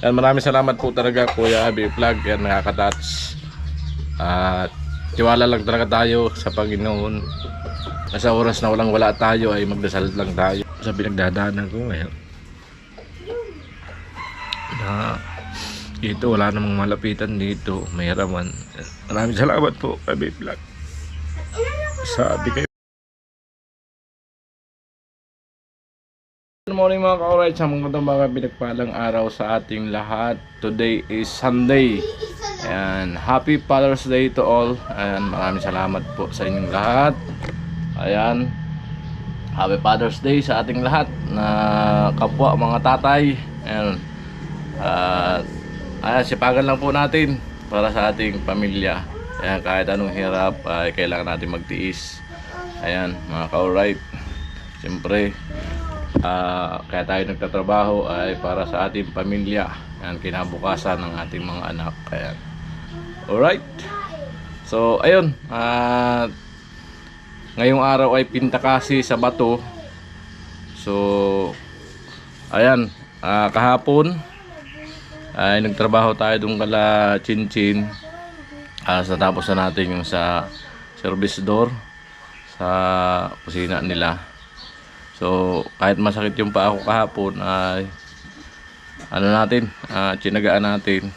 Yan, maraming salamat po talaga Kuya Abi Vlog. Yan, nakaka-touch. At tiwala lang talaga tayo sa Panginoon. Sa oras na walang wala tayo ay magdasal lang tayo. Sa pinagdadaanan ko ngayon na dito wala namang malapitan dito, mahiraman. Maraming salamat po Abi Vlog. Sabi kayo. Good morning mga ka-alright, sa mga pinagpalang araw sa ating lahat. Today is Sunday. Ayan, happy Father's Day to all. Ayan, maraming salamat po sa inyong lahat. Ayan, happy Father's Day sa ating lahat na kapwa mga tatay. Ayan, ayan, sipagan lang po natin para sa ating pamilya. Ayan, kahit anong hirap ay kailangan natin magtiis. Ayan mga ka-alright, siyempre kaya tayo nagtatrabaho ay para sa ating pamilya. Ayan, kinabukasan ng ating mga anak. Ayan. Alright. So, ayun. Ngayong araw ay Pintakasi sa Bato. So, ayan. Kahapon ay nagtrabaho tayo doon kala Chinchin. Sa tapos na natin yung sa service door sa kusina nila. So kahit masakit yung paa ko kahapon ay ano natin, tsinagaan natin.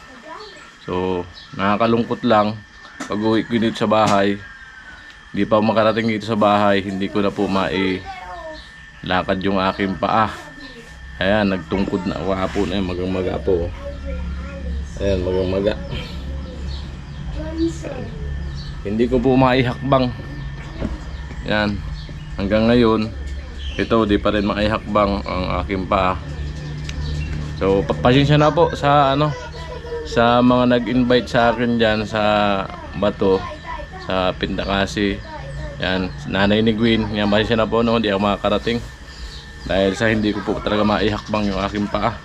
So nakakalungkot lang pag uwi ko dito sa bahay, hindi pa makarating dito sa bahay, hindi ko na po lakad yung aking paa. Ayan, nagtungkod na ako hapon. Ayan, magang-maga po. Ayan, magang-maga. Hindi ko po maihakbang. Ayan, hanggang ngayon ito, di pa rin maihakbang ang aking paa. So, pasensya na po sa sa mga nag-invite sa akin diyan sa Bato, sa Pintakasi. Yan, nanay ni Gwen. Yan, pasensya na po hindi ako makakarating. Dahil sa hindi ko po talaga maihakbang yung aking paa.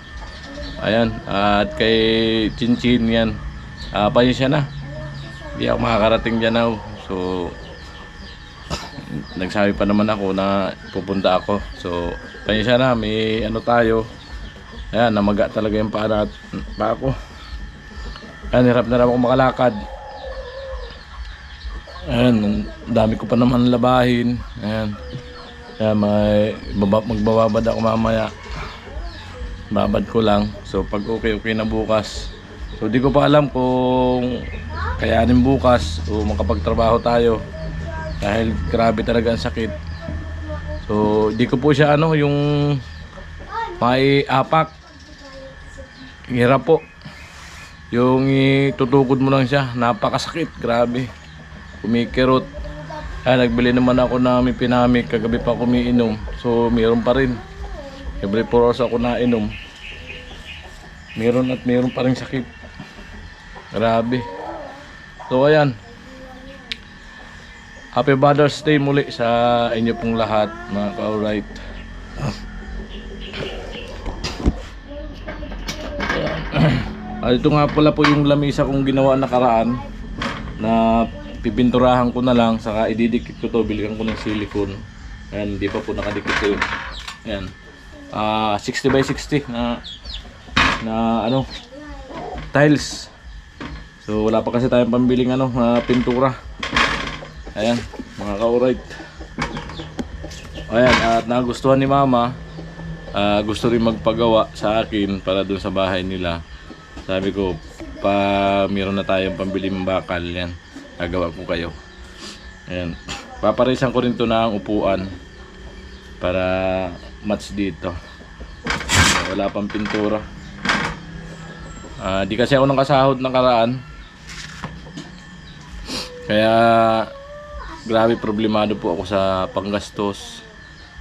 Ayan, at kay Chinchin yan. Pasensya na. Hindi ako makakarating diyan now. So, nagsabi pa naman ako na pupunta ako. So, pasensya na, may tayo. Ayan, namaga talaga yung paa ko. Ayan, hirap na rin ako makalakad. Ayan, dami ko pa naman labahin. Ayan. Ayan, magbababad ako mamaya. Babad ko lang. So, pag okay na bukas. So, di ko pa alam kung kayanin bukas o makapagtrabaho tayo. Dahil grabe talaga ang sakit. So, di ko po siya yung may apak. Hirap po. Yung itutukod mo lang siya, napakasakit, grabe. Kumikirot. Ay, nagbili naman ako ng pinamik, kagabi pa kumiinom. So, meron pa rin. Every 4 hours ako nainom. Meron pa rin sakit. Grabe. So, ayan. Happy Father's Day muli sa inyo pong lahat mga ka-alright. Ito nga pala po yung lamisa kong ginawa nakaraan na pipinturahan ko na lang, saka ididikit ko to, biligan ko ng silicone. Ayan, hindi pa po nakadikit yun. Ayan, 60 by 60 na tiles. So wala pa kasi tayong pambiling pintura. Ayan, mga ka-alright. Ayan, at nagustuhan ni Mama. Gusto rin magpagawa sa akin para dun sa bahay nila. Sabi ko, meron na tayong pambiling bakal. Yan, gagawa ko kayo. Ayan, paparisan ko rin to na ang upuan para match dito. Wala pang pintura. Di kasi ako nakasahod ng karaan. Kaya grabe, problemado po ako sa panggastos.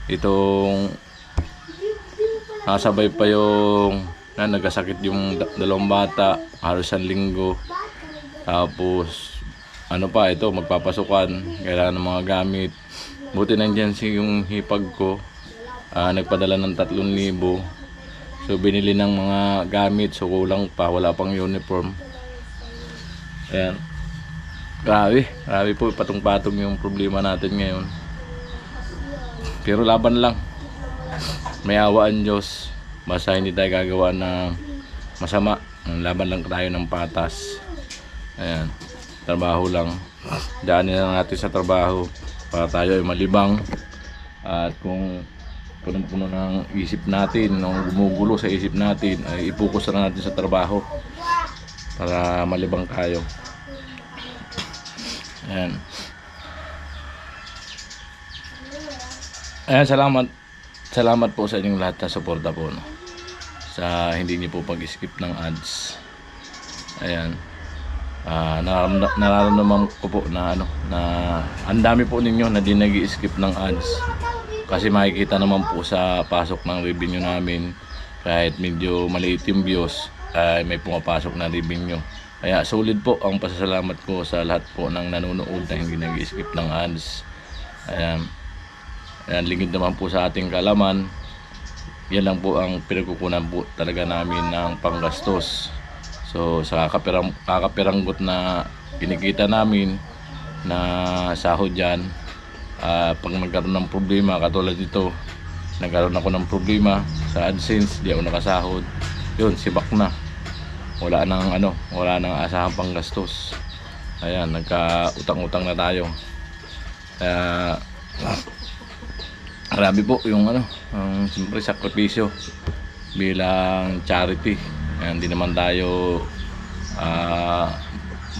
Itong nasabay pa yung nagkasakit yung dalawang bata, halos 1 linggo. Tapos ito, magpapasukan, kailangan ng mga gamit. Buti nandiyan yung hipag ko, nagpadala ng 3,000. So binili ng mga gamit, so kulang pa, wala pang uniform. Ayan, grabe po, patong-patong yung problema natin ngayon. Pero laban lang, may awaan Diyos. Basta hindi tayo gagawa ng masama. Laban lang tayo ng patas. Ayan, trabaho lang. Daanin lang natin sa trabaho para tayo ay malibang. At kung punong-puno ng isip natin, nung gumugulo sa isip natin, ay ipokus na natin sa trabaho para malibang tayo. Ayan. Ayan, salamat po sa inyong lahat na suporta po, no? Sa hindi niyo po pag-skip ng ads. Ayan. Nararamdaman ko po na ang dami po ninyo na di nag-skip ng ads. Kasi makikita naman po sa pasok ng revenue namin, kahit medyo maliit yung views, ay may pumapasok na revenue. Kaya solid po ang pasasalamat ko sa lahat po ng nanonood na hindi nag-skip ng ads. Ayan. Ayan, lingid naman po sa ating kalaman. Yan lang po ang pinagkukunan po talaga namin ng panggastos. So sa kakapiranggot na kinikita namin na sahod dyan, pag nagkaroon ng problema, katulad dito, nagkaroon ako ng problema sa AdSense, di ako nakasahod, yun, sibak na. Wala nang asahang panggastos. Ayan, nagka-utang-utang na tayo. Kaya grabe po yung siyempre sakripisyo bilang charity. Ayan, hindi naman tayo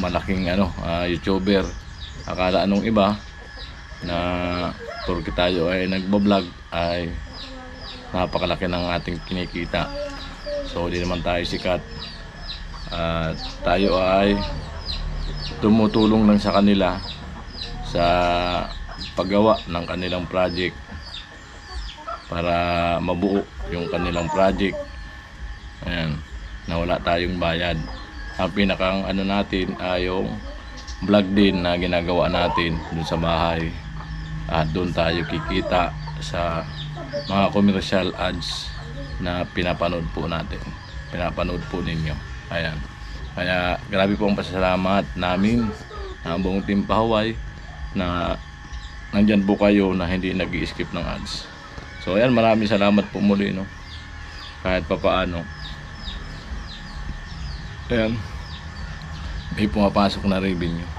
malaking YouTuber. Akala anong iba na porque tayo ay nagbablog ay napakalaki ng ating kinikita. So hindi naman tayo sikat. Tayo ay tumutulong lang sa kanila sa paggawa ng kanilang project para mabuo yung kanilang project. Ayan, na wala tayong bayad. Ang pinakang natin ay yung vlog din na ginagawa natin dun sa bahay. At doon tayo kikita sa mga commercial ads na pinapanood po natin. Pinapanood po ninyo. Ayan. Kaya grabe po ang pasasalamat namin ng buong team Pahuway na nandyan po kayo na hindi nag-i-skip ng ads. So ayan, maraming salamat po muli, no? Kahit papaano. Ayan. May pumapasok na revenue.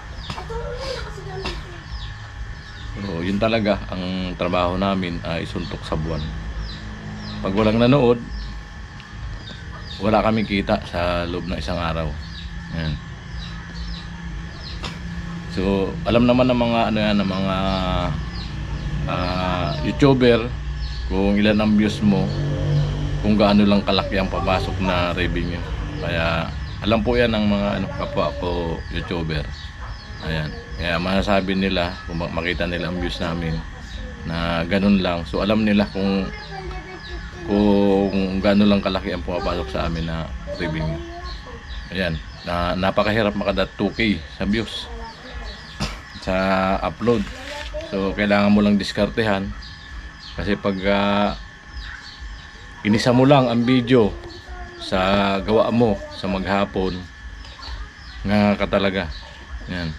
So, yun talaga ang trabaho namin ay suntok sa buwan. Pag walang nanood, wala kaming kita sa loob ng isang araw. Ayan. So, alam naman ng mga ng mga YouTuber kung ilan ang views mo, kung gaano lang kalaki ang papasok na revenue. Kaya alam po yan ng mga kapwa ko YouTuber. Ayan. Kaya masasabi nila, kung makita nila ang views namin na ganun lang. So alam nila kung gaano lang kalaki ang pumapasok sa amin na revenue. Ayan. Napakahirap makada 2K sa views sa upload. So kailangan mo lang diskartehan. Kasi pag inisa mo lang ang video sa gawa mo sa maghapon, nga ka talaga. Ayan.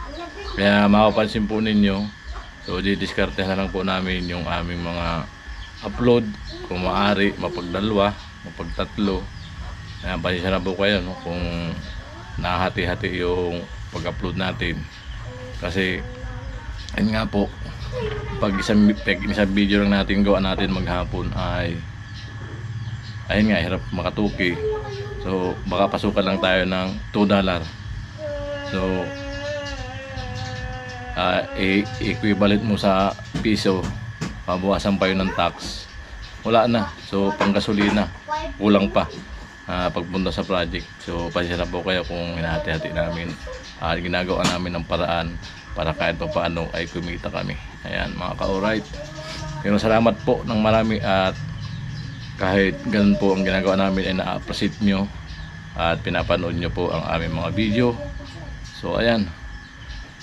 Kaya mapapansin po ninyo, so didiskartehan lang po namin yung aming mga upload. Kung maaari, mapagdalwa, mapagtatlo. Ayan, pasensya na po kayo, no? Kung nahati-hati yung pag-upload natin. Kasi, ayun nga po, pag isang video lang natin gawa natin maghapon ay ayun nga, hirap makatuki. So, baka pasukan lang tayo ng $2. So, equivalent mo sa piso, pabawasan pa yun ng tax, wala na. So pang gasolina kulang pa pagpunta sa project. So pasensya na po kayo kung hinahati-hati namin. Ginagawa namin ng paraan para kahit pa paano ay kumita kami. Ayan mga ka-alright, pero salamat po ng marami at kahit ganun po ang ginagawa namin ay na-appreciate nyo at pinapanood nyo po ang aming mga video. So ayan,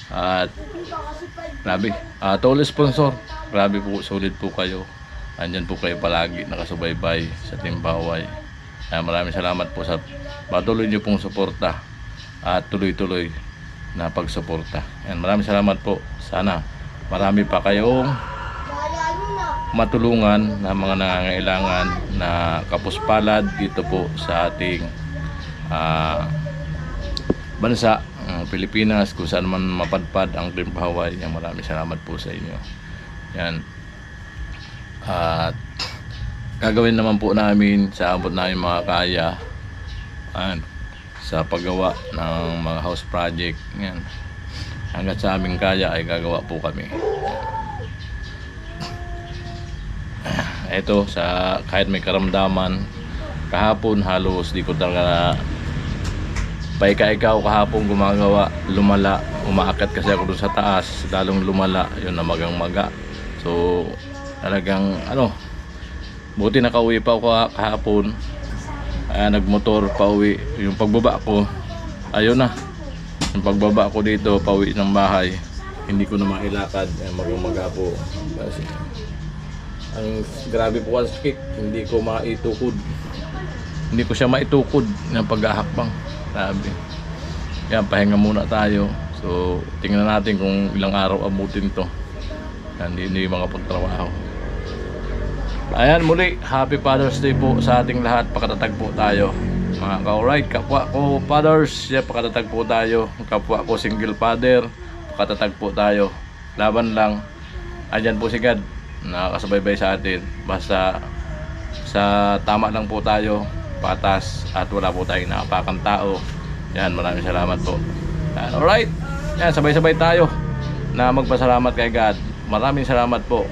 at grabe, to all sponsor, grabe po, solid po kayo. Andyan po kayo palagi nakasubaybay sa Team Pahuway. Maraming salamat po sa patuloy nyo pong suporta at tuloy-tuloy na pagsuporta. Maraming salamat po. Sana marami pa kayong matulungan na mga nangangailangan na kapuspalad dito po sa ating bansa, Pilipinas, kung saan man mapadpad ang Dream Hawaii. Maraming salamat po sa inyo. Yan. At gagawin naman po namin sa abot namin mga kaya sa paggawa ng mga house project. Yan. Hanggat sa aming kaya ay gagawa po kami. Ito, kahit may karamdaman, kahapon halos di ko talaga paika-ikaw kahapon gumagawa, lumala, umaakyat kasi ako doon sa taas, lalong lumala, yun na magang-maga. So talagang buti nakauwi pa ako kahapon, nagmotor pa uwi. Yung pagbaba ko, ayun na, yung pagbaba ko dito pauwi ng bahay, hindi ko na mailakad, magang-maga po kasi ang grabe po ang sakit, hindi ko maitukod, hindi ko siya maitukod ng paghahakbang. Grabe. Yan, pahinga muna tayo. So tingnan natin kung ilang araw abutin to. Hindi mga pagtrabaho. Ayan, muli Happy Father's Day po sa ating lahat. Pakatatag po tayo mga ka-alright. Kapwa ko fathers, pakatatag po tayo. Kapwa ko single father, pakatatag po tayo. Laban lang. Andyan po si God, nakakasubaybay sa atin. Basta sa tama lang po tayo, patas, at wala po tayong nakapakang tao. Yan, maraming salamat po. Yan, alright. Yan, sabay-sabay tayo na magpasalamat kay God. Maraming salamat po,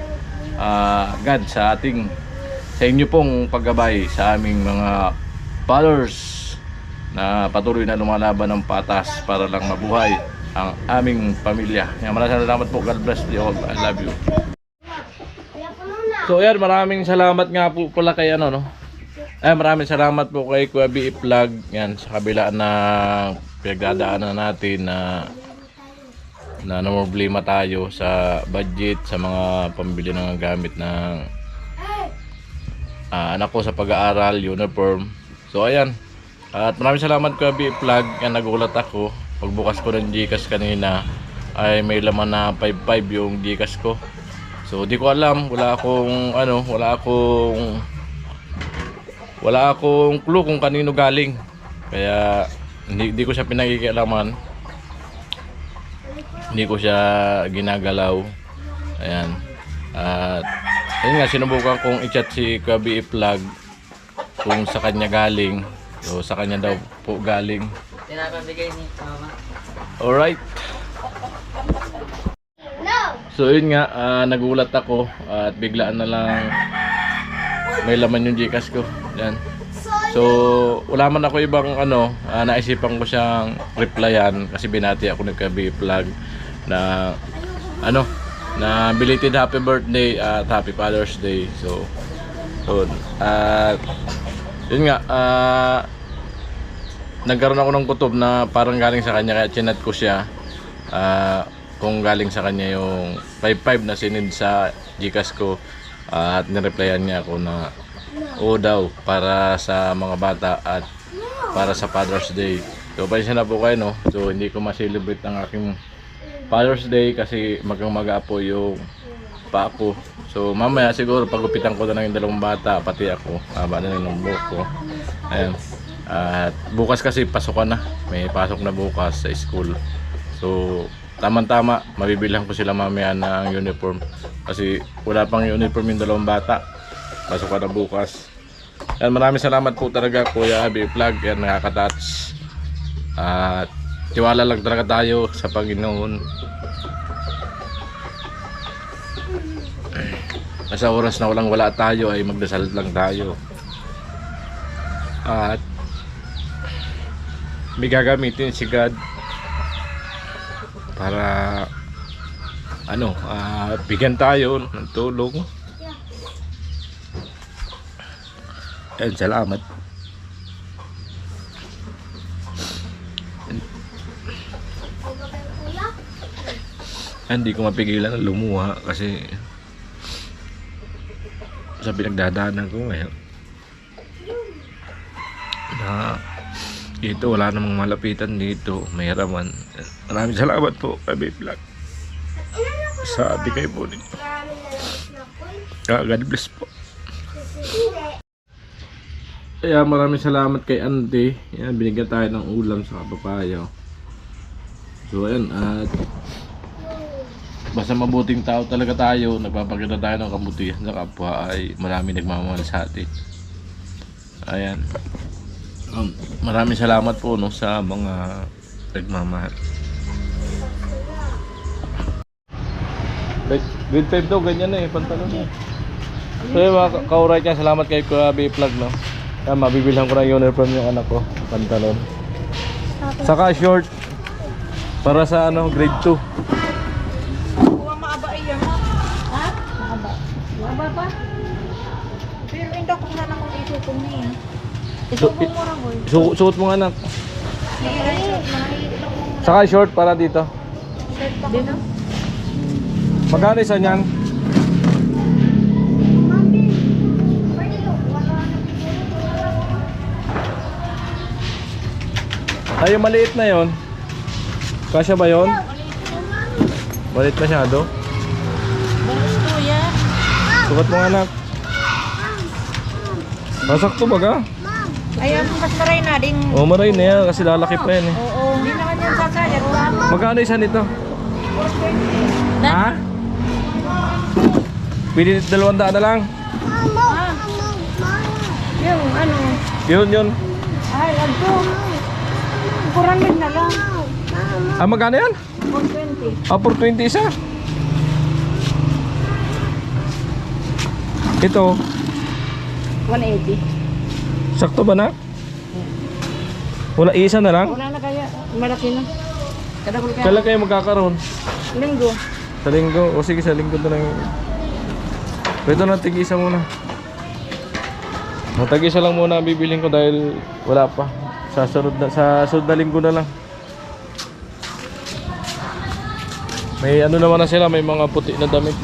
God, sa inyo pong paggabay sa aming mga followers na patuloy na lumalaban ng patas para lang mabuhay ang aming pamilya. Yan, maraming salamat po. God bless you all. I love you. So yan, maraming salamat nga po pala kay maraming salamat po kay Kuya B. Vlog. Yan, sa kabila na pinagdadaanan natin na problema tayo sa budget, sa mga pambili ng gamit ng anak ko sa pag-aaral, uniform. So ayan, at maraming salamat Kuya B. Vlog. Yan, nagulat ako pagbukas ko ng Gcash kanina ay may laman na 5.5 yung Gcash ko. So di ko alam, wala akong clue kung kanino galing. Kaya hindi ko siya pinakikialaman. Hindi ko siya ginagalaw. Ayan. At ayun nga, sinubukan kong i-chat si Kuya B. Vlog kung sa kanya galing. So sa kanya daw po galing. Pinapabigay ni Mama. Alright. So yun nga, nagulat ako at biglaan na lang may laman yung Gcash ko. Yan. So wala man ako ibang naisipan ko siyang replyan kasi binati ako ni Kuya B. Vlog na na belated happy birthday at happy Father's Day. So yun nga, nagkaroon ako ng kutob na parang galing sa kanya, kaya chinat ko siya kung galing sa kanya yung 5.5 na sinend sa Gcash ko, at nireplyan niya ako na oo daw para sa mga bata at para sa Father's Day. So pasensya na po kayo, no? So hindi ko ma-celebrate ang aking Father's Day kasi magang-maga po yung pa ako. So mamaya siguro pagupitan ko na lang yung dalawang bata, pati ako, haba na ng buhok ko. Ayan. At bukas kasi pasokan na, may pasok na bukas sa school. So tama-tama, mabibilang ko sila mamaya ng uniform kasi wala pang uniform yung dalawang bata. Pasok na bukas. Yan, maraming salamat po talaga Kuya B. Vlog. Yan, nakaka-touch. At tiwala lang talaga tayo sa Panginoon. Sa oras na wala tayo ay magdasal lang tayo. At may gagamitin si God para bigyan tayo ng tulong. Salamat. Hindi ko mapigilan na lumuha kasi sa pinagdadaanan ko ngayon na dito wala namang malapitan dito, mahiraman. Maraming salamat po Kuya B. Vlog sa bigay po ninyo. God bless po. Kaya maraming salamat kay Auntie. Yan, binigyan tayo ng ulam sa papayo. So ayan, at basta mabuting tao talaga tayo, nagpapakita tayo ng kabutihan sa kapwa, ay marami nagmamahal sa atin. Ayan. Maraming salamat po no, sa mga nagmamahal. Grade 5 daw, ganyan na pantalon na. So yun mga kauray ka, salamat kay Kuya B-Plug no. Yan, mabibilhan ko ng uniform yung anak ko, pantalon. Saka short, para sa grade 2. Kuha maaba iyan. Ha? Maaba. Maaba pa? Pero hindi ko na akong isukong niya. Isukong mo lang, boy. Suot mo anak. Ay, Saka short para dito. dito? Magkano isa niyan? Ay, yung maliit na yon. Kasya ba yon? Maliit masyado. Gusto yan. Sukat mo anak. Masakto ba ka? Ayan, mas maray na din. O maray na yan kasi lalaki pa yan eh. Oo. Hindi naman yan sasayang. Magkano isa nito? Ha? Pili 200 na lang. Yung ano? Yun. Ay, ano? Kuramid na lang. Ah, magkano yan? 120. Ah, for 20 isa. Ito, 180. sakto ba na? Wala, isa na lang? Wala na kaya. Malaki na. Kadagol kaya. Kailan kayo magkakaroon? Linggo. Sa linggo? O sige, sa linggo na lang. Ito na, tig-isa muna. Tag-isa lang muna ang bibilhin ko dahil wala pa. Sa sunod na linggo na lang. May ano naman na sila, may mga puti na damit.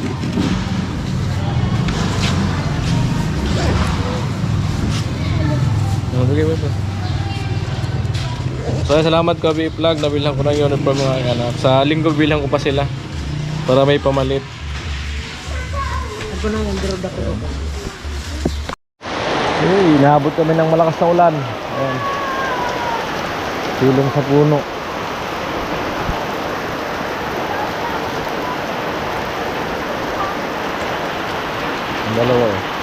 Sige ba ito? So salamat ka B-Plug, nabilhan ko ng uniform mga anak. Sa linggo bilhan ko pa sila para may pamalit. Ako na yung drog ako. Inaabot kami ng malakas na ulan. Ayan. Silong sa puno. Ang dalawa eh.